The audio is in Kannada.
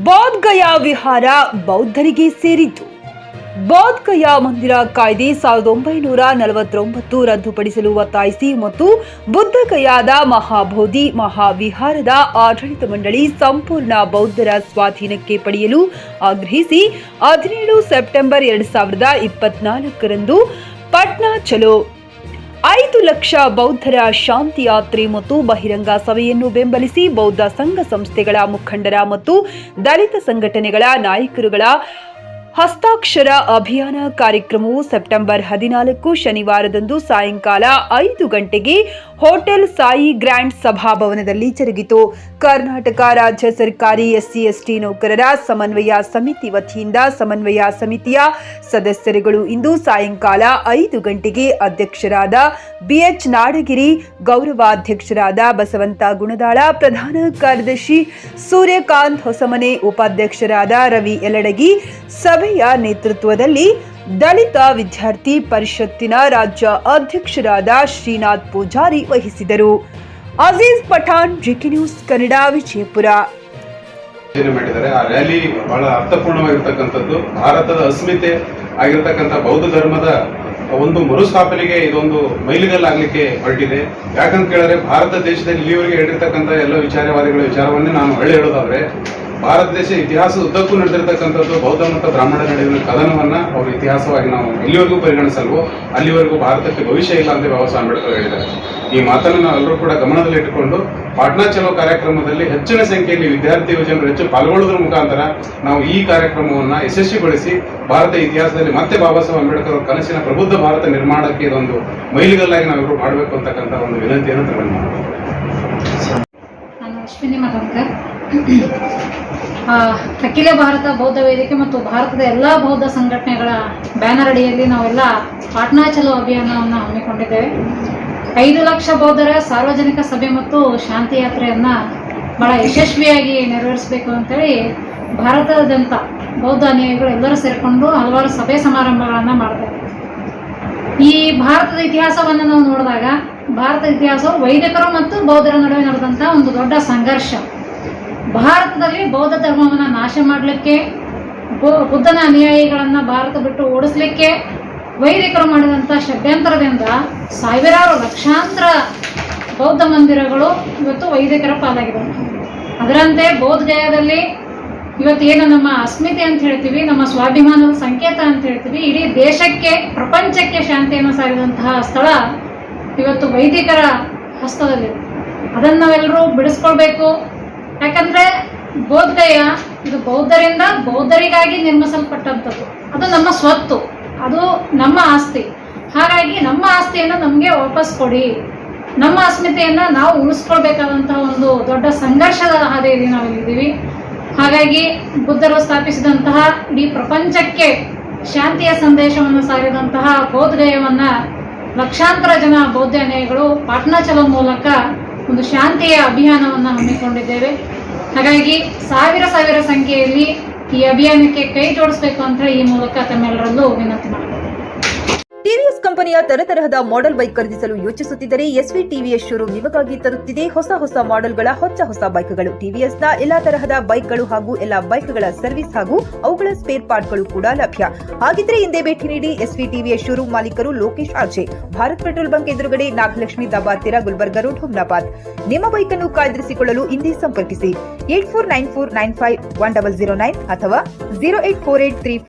ಬೌದ್ಧ ಗಯಾ ವಿಹಾರ ಬೌದ್ಧರಿಗೆ ಸೇರಿದ್ದು. ಬೌದ್ಧ ಗಯಾ ಮಂದಿರ ಕಾಯ್ದೆ 1949 ರದ್ದುಪಡಿಸಲು ಒತ್ತಾಯಿಸಿ ಮತ್ತು ಬುದ್ಧ ಗಯಾದ ಮಹಾಬೋಧಿ ಮಹಾವಿಹಾರದ ಆಡಳಿತ ಮಂಡಳಿ ಸಂಪೂರ್ಣ ಬೌದ್ಧರ ಸ್ವಾಧೀನಕ್ಕೆ ಪಡೆಯಲು ಆಗ್ರಹಿಸಿ 17 ಸೆಪ್ಟೆಂಬರ್ 2024 ಪಟ್ನಾ ಚಲೋ 5 ಲಕ್ಷ ಬೌದ್ಧರ ಶಾಂತಿ ಯಾತ್ರೆ ಮತ್ತು ಬಹಿರಂಗ ಸಭೆಯನ್ನು ಬೆಂಬಲಿಸಿ ಬೌದ್ಧ ಸಂಘ ಸಂಸ್ಥೆಗಳ ಮುಖಂಡರ ಮತ್ತು ದಲಿತ ಸಂಘಟನೆಗಳ ನಾಯಕರುಗಳ ಹಸ್ತಾಕ್ಷರ ಅಭಿಯಾನ ಕಾರ್ಯಕ್ರಮವು ಸೆಪ್ಟೆಂಬರ್ 14 ಶನಿವಾರದಂದು ಸಾಯಂಕಾಲ 5 ಗಂಟೆಗೆ ಹೋಟೆಲ್ ಸಾಯಿ ಗ್ರ್ಯಾಂಡ್ ಸಭಾಭವನದಲ್ಲಿ ಜರುಗಿತು. ಕರ್ನಾಟಕ ರಾಜ್ಯ ಸರ್ಕಾರಿ SC/ST ನೌಕರರ ಸಮನ್ವಯ ಸಮಿತಿ ವತಿಯಿಂದ ಸಮನ್ವಯ ಸಮಿತಿಯ ಸದಸ್ಯರುಗಳು ಇಂದು ಸಾಯಂಕಾಲ 5 ಗಂಟೆಗೆ ಅಧ್ಯಕ್ಷರಾದ BH ನಾಡಗಿರಿ, ಗೌರವಾಧ್ಯಕ್ಷರಾದ ಬಸವಂತ ಗುಣದಾಳ, ಪ್ರಧಾನ ಕಾರ್ಯದರ್ಶಿ ಸೂರ್ಯಕಾಂತ್ ಹೊಸಮನೆ, ಉಪಾಧ್ಯಕ್ಷರಾದ ರವಿ ಯಲಡಗಿ ಸಭೆಯ ನೇತೃತ್ವದಲ್ಲಿ ದಲಿತ ವಿದ್ಯಾರ್ಥಿ ಪರಿಷತ್ತಿನ ರಾಜ್ಯ ಅಧ್ಯಕ್ಷರಾದ ಶ್ರೀನಾಥ್ ಪೂಜಾರಿ ವಹಿಸಿದರು. Aziz Pathan, GK news Kannada, Vijayapura. ಮಾಡಿದ್ದಾರೆ. ಆ ರ್ಯಾಲಿ ಬಹಳ ಅರ್ಥಪೂರ್ಣವಾಗಿರ್ತಕ್ಕಂಥದ್ದು. ಭಾರತದ ಅಸ್ಮಿತೆ ಆಗಿರ್ತಕ್ಕಂಥ ಬೌದ್ಧ ಧರ್ಮದ ಒಂದು ಮರುಸ್ಥಾಪನೆಗೆ ಇದೊಂದು ಮೈಲಿಗಲ್ಲಾಗಲಿಕ್ಕೆ ಹೊರಟಿದೆ. ಯಾಕಂತ ಕೇಳಿದ್ರೆ ಭಾರತ ದೇಶದಲ್ಲಿ ಇಲ್ಲಿವರೆಗೆ ಹೇಳಿರ್ತಕ್ಕಂಥ ಎಲ್ಲ ವಿಚಾರವಾದಿಗಳ ವಿಚಾರವನ್ನೇ ನಾನು ಹೊಳ್ಳಿ ಹೇಳೋದಾದ್ರೆ, ಭಾರತ ದೇಶ ಇತಿಹಾಸದ ಉದ್ದಕ್ಕೂ ನಡೆದಿರ್ತಕ್ಕಂಥದ್ದು ಬೌದ್ಧ ಮತ್ತು ಬ್ರಾಹ್ಮಣ ನಡುವಿನ ಕದನವನ್ನ ಅವರು ಇತಿಹಾಸವಾಗಿ ನಾವು ಎಲ್ಲಿವರೆಗೂ ಪರಿಗಣಿಸಲ್ವೋ ಅಲ್ಲಿವರೆಗೂ ಭಾರತಕ್ಕೆ ಭವಿಷ್ಯ ಇಲ್ಲ ಅಂತ ಬಾಬಾ ಸಾಹೇಬ್ ಅಂಬೇಡ್ಕರ್ ಹೇಳಿದ್ದಾರೆ. ಈ ಮಾತನ್ನು ನಾವೆಲ್ಲರೂ ಕೂಡ ಗಮನದಲ್ಲಿಟ್ಟುಕೊಂಡು ಪಾಟ್ನಾ ಚಲೋ ಕಾರ್ಯಕ್ರಮದಲ್ಲಿ ಹೆಚ್ಚಿನ ಸಂಖ್ಯೆಯಲ್ಲಿ ವಿದ್ಯಾರ್ಥಿ ಯುವಜನರು ಹೆಚ್ಚು ಪಾಲ್ಗೊಳ್ಳುವುದರ ಮುಖಾಂತರ ನಾವು ಈ ಕಾರ್ಯಕ್ರಮವನ್ನು ಯಶಸ್ವಿಗೊಳಿಸಿ ಭಾರತ ಇತಿಹಾಸದಲ್ಲಿ ಮತ್ತೆ ಬಾಬಾ ಸಾಹೇಬ್ ಅಂಬೇಡ್ಕರ್ ಅವರ ಕನಸಿನ ಪ್ರಬುದ್ಧ ಭಾರತ ನಿರ್ಮಾಣಕ್ಕೆ ಇದೊಂದು ಮೈಲಿಗಲ್ಲಾಗಿ ನಾವೆಲ್ಲರೂ ಮಾಡಬೇಕು ಅಂತಕ್ಕಂಥ ಒಂದು ವಿನಂತಿಯನ್ನು ತಗೊಂಡು ಮಾಡ್ತೀವಿ. ನಾನು ಅಶ್ವಿನಿ ಮಠಂಕರ್, ಅಖಿಲ ಭಾರತ ಬೌದ್ಧ ವೇದಿಕೆ ಮತ್ತು ಭಾರತದ ಎಲ್ಲ ಬೌದ್ಧ ಸಂಘಟನೆಗಳ ಬ್ಯಾನರ್ ಅಡಿಯಲ್ಲಿ ನಾವೆಲ್ಲ ಪಾಟ್ನಾ ಚಲೋ ಅಭಿಯಾನವನ್ನು ಹಮ್ಮಿಕೊಂಡಿದ್ದೇವೆ. 5 ಲಕ್ಷ ಬೌದ್ಧರ ಸಾರ್ವಜನಿಕ ಸಭೆ ಮತ್ತು ಶಾಂತಿ ಯಾತ್ರೆಯನ್ನು ಬಹಳ ಯಶಸ್ವಿಯಾಗಿ ನೆರವೇರಿಸಬೇಕು ಅಂತೇಳಿ ಭಾರತದಾದ್ಯಂತ ಬೌದ್ಧ ಅನುಯಾಯಿಗಳು ಎಲ್ಲರೂ ಸೇರಿಕೊಂಡು ಹಲವಾರು ಸಭೆ ಸಮಾರಂಭಗಳನ್ನು ಮಾಡ್ತಾರೆ. ಈ ಭಾರತದ ಇತಿಹಾಸವನ್ನು ನಾವು ನೋಡಿದಾಗ ಭಾರತದ ಇತಿಹಾಸವು ವೈದಿಕರು ಮತ್ತು ಬೌದ್ಧರ ನಡುವೆ ನಡೆದಂಥ ಒಂದು ದೊಡ್ಡ ಸಂಘರ್ಷ. ಭಾರತದಲ್ಲಿ ಬೌದ್ಧ ಧರ್ಮವನ್ನು ನಾಶ ಮಾಡಲಿಕ್ಕೆ, ಬುದ್ಧನ ಅನುಯಾಯಿಗಳನ್ನು ಭಾರತ ಬಿಟ್ಟು ಓಡಿಸ್ಲಿಕ್ಕೆ ವೈದಿಕರು ಮಾಡಿದಂಥ ಷಡ್ಯಂತ್ರದಿಂದ ಸಾವಿರಾರು ಲಕ್ಷಾಂತರ ಬೌದ್ಧ ಮಂದಿರಗಳು ಇವತ್ತು ವೈದಿಕರ ಪಾಲಾಗಿವೆ. ಅದರಂತೆ ಬೌದ್ಧ ಗಯಾದಲ್ಲಿ ಇವತ್ತು ಏನು ನಮ್ಮ ಅಸ್ಮಿತೆ ಅಂತ ಹೇಳ್ತೀವಿ, ನಮ್ಮ ಸ್ವಾಭಿಮಾನದ ಸಂಕೇತ ಅಂತ ಹೇಳ್ತೀವಿ, ಇಡೀ ದೇಶಕ್ಕೆ ಪ್ರಪಂಚಕ್ಕೆ ಶಾಂತಿಯನ್ನು ಸಾರಿದಂತಹ ಸ್ಥಳ ಇವತ್ತು ವೈದಿಕರ ಹಸ್ತದಲ್ಲಿದೆ. ಅದನ್ನು ನಾವೆಲ್ಲರೂ ಬಿಡಿಸ್ಕೊಳ್ಬೇಕು. ಯಾಕಂದರೆ ಬೌದ್ಧ ಗಯಾ ಇದು ಬೌದ್ಧರಿಂದ ಬೌದ್ಧರಿಗಾಗಿ ನಿರ್ಮಿಸಲ್ಪಟ್ಟಂಥದ್ದು. ಅದು ನಮ್ಮ ಸ್ವತ್ತು, ಅದು ನಮ್ಮ ಆಸ್ತಿ. ಹಾಗಾಗಿ ನಮ್ಮ ಆಸ್ತಿಯನ್ನು ನಮಗೆ ವಾಪಸ್ ಕೊಡಿ, ನಮ್ಮ ಅಸ್ಮಿತೆಯನ್ನು ನಾವು ಉಳಿಸ್ಕೊಳ್ಬೇಕಾದಂತಹ ಒಂದು ದೊಡ್ಡ ಸಂಘರ್ಷದ ಹಾದಿಯಲ್ಲಿ ನಾವಿಲ್ಲಿದ್ದೀವಿ. ಹಾಗಾಗಿ ಬುದ್ಧರು ಸ್ಥಾಪಿಸಿದಂತಹ ಇಡೀ ಪ್ರಪಂಚಕ್ಕೆ ಶಾಂತಿಯ ಸಂದೇಶವನ್ನು ಸಾರಿದಂತಹ ಬೌದ್ಧ ಗಯಾವನ್ನು ಲಕ್ಷಾಂತರ ಜನ ಬೌದ್ಧ ಅನುಯಾಯಿಗಳು ಪಾಟ್ನಾ ಚಲೋ ಮೂಲಕ ಒಂದು ಶಾಂತಿಯ ಅಭಿಯಾನವನ್ನು ಹಮ್ಮಿಕೊಂಡಿದ್ದೇವೆ. ಹಾಗಾಗಿ ಸಾವಿರ ಸಂಖ್ಯೆಯಲ್ಲಿ ಈ ಅಭಿಯಾನಕ್ಕೆ ಕೈ ಜೋಡಿಸಬೇಕು ಅಂತ ಈ ಮೂಲಕ ತಮ್ಮೆಲ್ಲರಲ್ಲೂ ವಿನಂತಿ ಮಾಡ್ತೇವೆ. ಟಿವಿಎಸ್ ಕಂಪನಿಯ ತರತರಹದ ಮಾಡೆಲ್ ಬೈಕ್ ಖರೀದಿಸಲು ಯೋಚಿಸುತ್ತಿದ್ದರೆ SV TVS ಶೋರೂಮ್ ನಿಮಗಾಗಿ ತರುತ್ತಿದೆ ಹೊಸ ಮಾಡೆಲ್ಗಳ ಹೊಸ ಬೈಕ್ಗಳು. ಟಿವಿಎಸ್ನ ಎಲ್ಲಾ ತರಹದ ಬೈಕ್ಗಳು ಹಾಗೂ ಎಲ್ಲಾ ಬೈಕ್ಗಳ ಸರ್ವಿಸ್ ಹಾಗೂ ಅವುಗಳ ಸ್ಪೇರ್ ಪಾರ್ಟ್ಗಳು ಕೂಡ ಲಭ್ಯ. ಹಾಗಿದ್ರೆ ಹಿಂದೆ ಭೇಟಿ ನೀಡಿ SV TVS ಶೋರೂಮ್ ಮಾಲೀಕರು Lokesh RJ, Bharat petrol bunk ಎದುರುಗಡೆ, ನಾಗಲಕ್ಷ್ಮಿ ದಾಬಾ ಹತ್ತಿರ, ಗುಲ್ಬರ್ಗಾ ರೋಡ್, ಹುಮ್ನಾಬಾದ್. ನಿಮ್ಮ ಬೈಕ್ ಅನ್ನು ಕಾಯ್ದಿರಿಸಿಕೊಳ್ಳಲು ಹಿಂದೆ ಸಂಪರ್ಕಿಸಿ 8494951009 ಅಥವಾ 08483